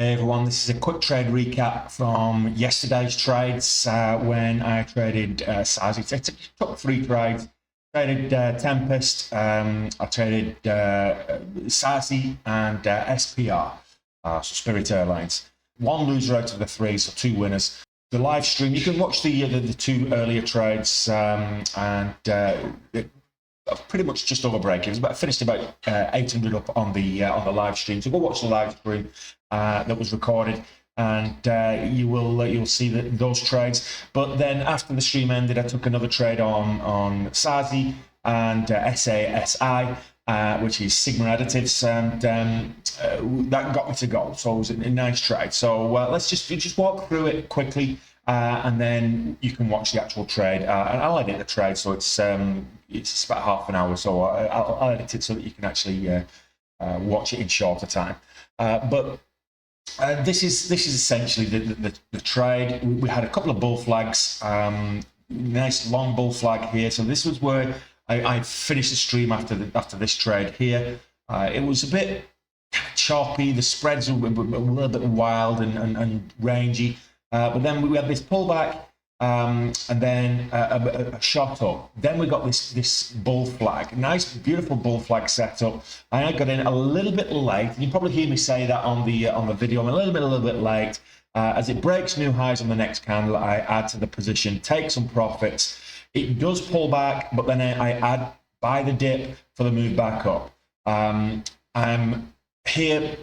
Hey everyone, this is a quick trade recap from yesterday's trades when I traded SASI. I took 3 trades. Traded Tempest, I traded SASI and SPR, so Spirit Airlines. 1 loser out of the 3, so 2 winners. The live stream, you can watch the 2 earlier trades I've pretty much just over break. It was finished about 800 up on the live stream. So go watch the live stream that was recorded, and you'll see those trades. But then after the stream ended, I took another trade on SASI and SASI, which is Sigma Additives, and that got me to goal. So it was a nice trade. So let's just walk through it quickly. And then you can watch the actual trade, and I'll edit the trade, so it's about half an hour, so I'll edit it so that you can actually watch it in shorter time. But this is essentially the trade. We had a couple of bull flags, nice long bull flag here. So this was where I finished the stream after this trade here. It was a bit choppy. The spreads were a little bit wild and rangy. But then we had this pullback and then a shot up. Then we got this bull flag, nice, beautiful bull flag setup. I got in a little bit late. You probably hear me say that on the video. I'm a little bit late. As it breaks new highs on the next candle, I add to the position, take some profits. It does pull back, but then I add buy the dip for the move back up. I'm here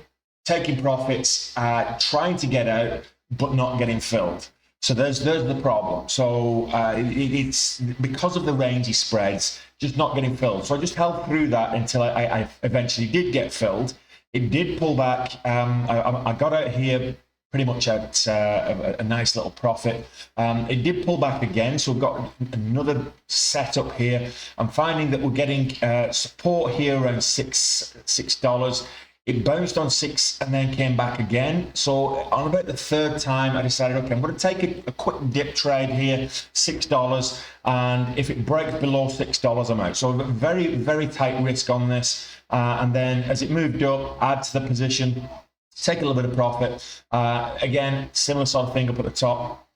taking profits, trying to get out, but not getting filled. So there's the problem. So it's because of the rangy spreads, just not getting filled. So I just held through that until I eventually did get filled. It did pull back. I got out here pretty much at a nice little profit. It did pull back again, so we've got another setup here. I'm finding that we're getting support here around $6. It bounced on 6 and then came back again. So on about the 3rd time, I decided, okay, I'm going to take a quick dip trade here, $6, and if it breaks below $6, I'm out. So I've got very, very tight risk on this. And then as it moved up, add to the position, take a little bit of profit. Again, similar sort of thing up at the top.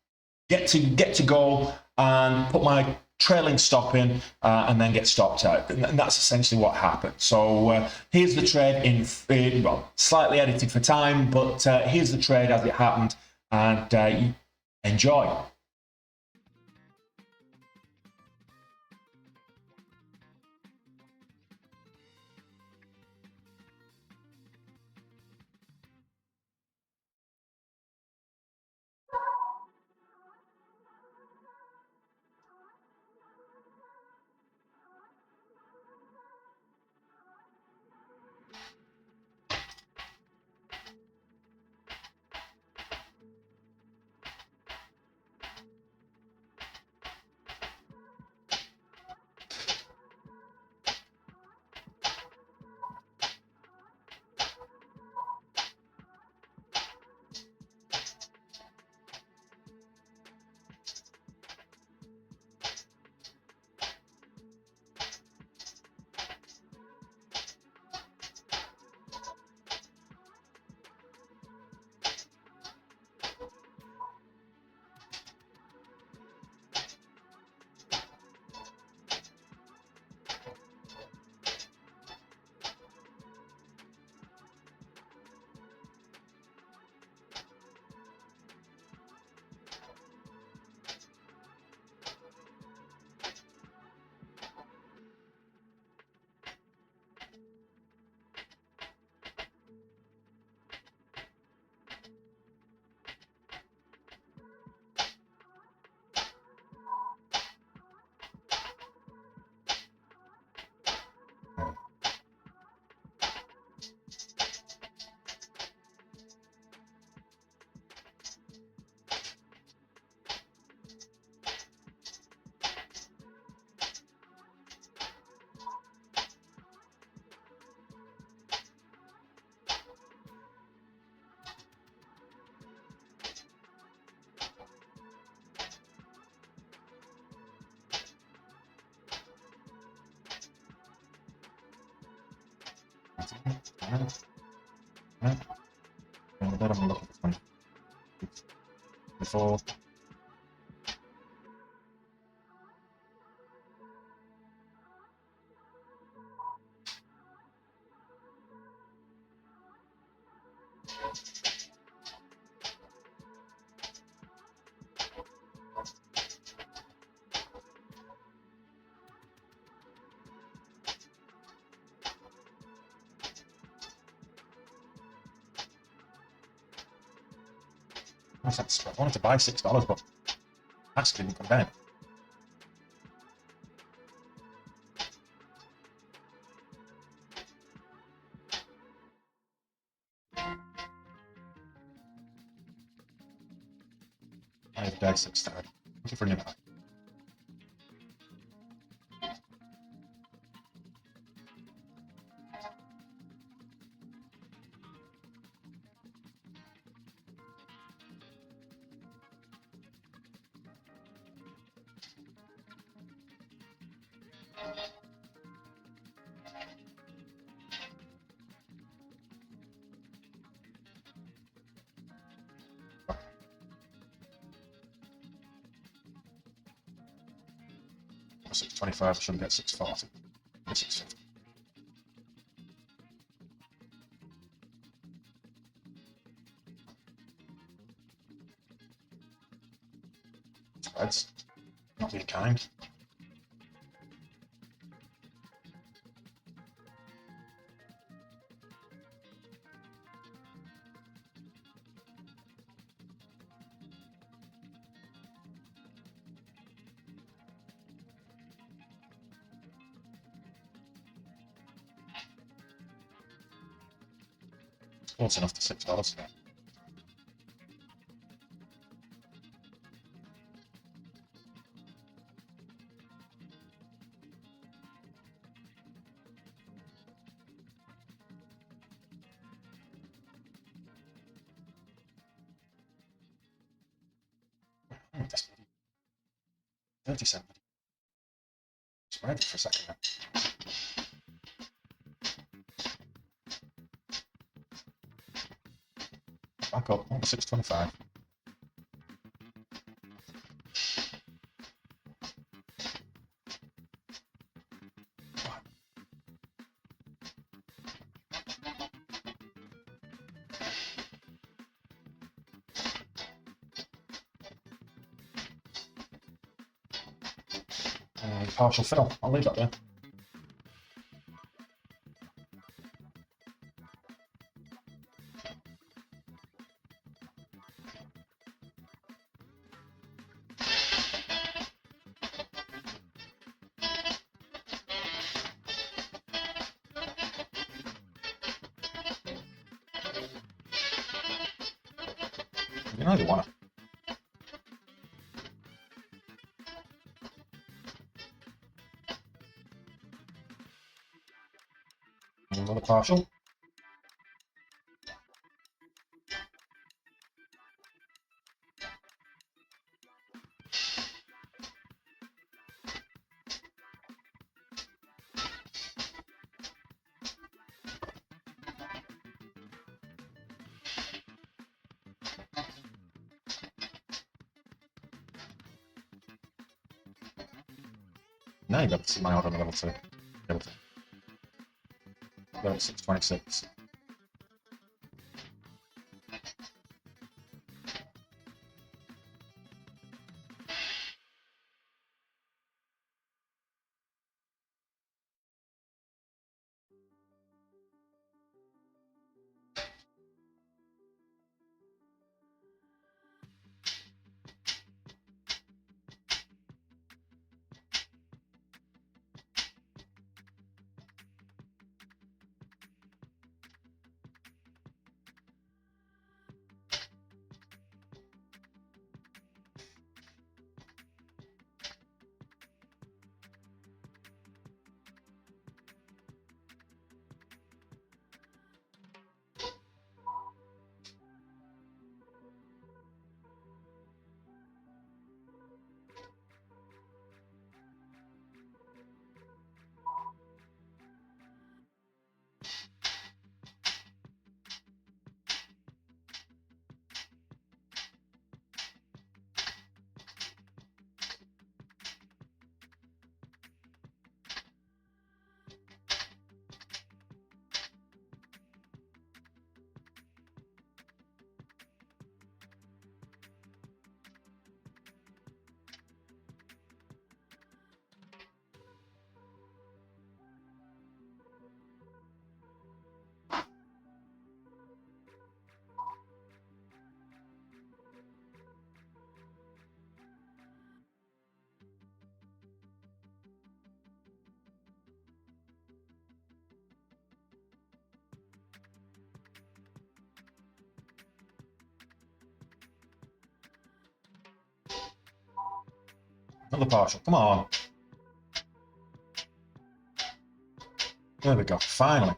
Get to goal and put my trailing stop in and then get stopped out, and that's essentially what happened. So here's the trade in well, slightly edited for time, but here's the trade as it happened, and enjoy. Let them look at this one. Before. I wanted to buy $6, but tax didn't come down. I have died $6. Thank you for your money. $6.25, I should get $6.40. $6.50. Spreads. Not being kind. Close enough to $6 now. This 30 cent. Spread for a second now. Back up, on $6.25. Partial fill. I'll leave that there. You know you want it. Another partial. Now you got to see my order on level 2. Level 626. Another partial. Come on. There we go. Finally.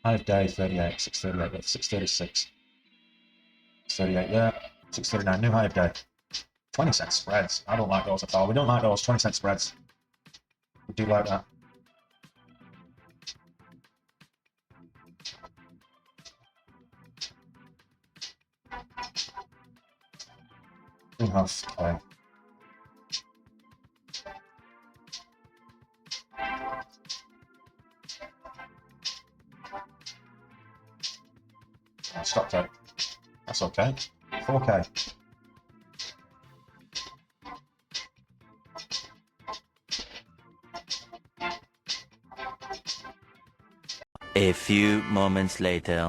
High day 38, 638, 636, 638, yeah, 639, new high of day. 20-cent spreads. I don't like those at all. We don't like those 20-cent spreads. We do like that. Okay. Stop that. That's okay. 4K. A few moments later.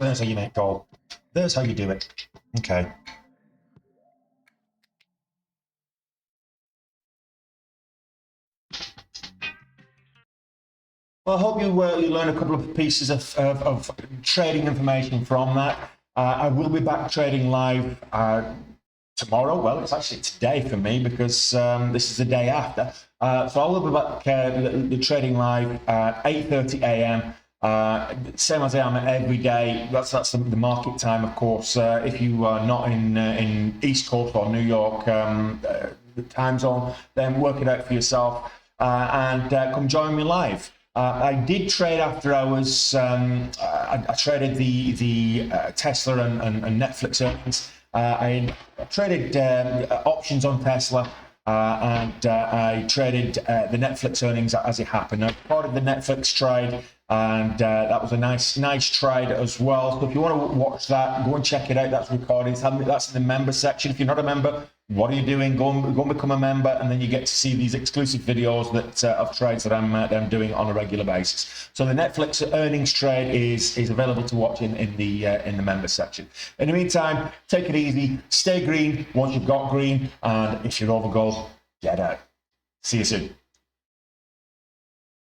There's how you make gold. There's how you do it. Okay. Well, I hope you learn a couple of pieces of trading information from that. I will be back trading live tomorrow. Well, it's actually today for me because this is the day after. So I will be back the trading live at 8:30 a.m. Same as I am every day. That's the market time, of course. If you are not in East Coast or New York the time zone, then work it out for yourself and come join me live. I did trade after hours. I traded the Tesla and Netflix earnings. I traded options on Tesla. And I traded the Netflix earnings as it happened. I part of the Netflix trade, and that was a nice trade as well. So if you want to watch that, go and check it out. That's recorded. That's in the member section. If you're not a member, what are you doing? Go and become a member, and then you get to see these exclusive videos that of trades that I'm doing on a regular basis. So the Netflix earnings trade is available to watch in the member section. In the meantime, take it easy, stay green once you've got green, and if you're over gold, get out. See you soon.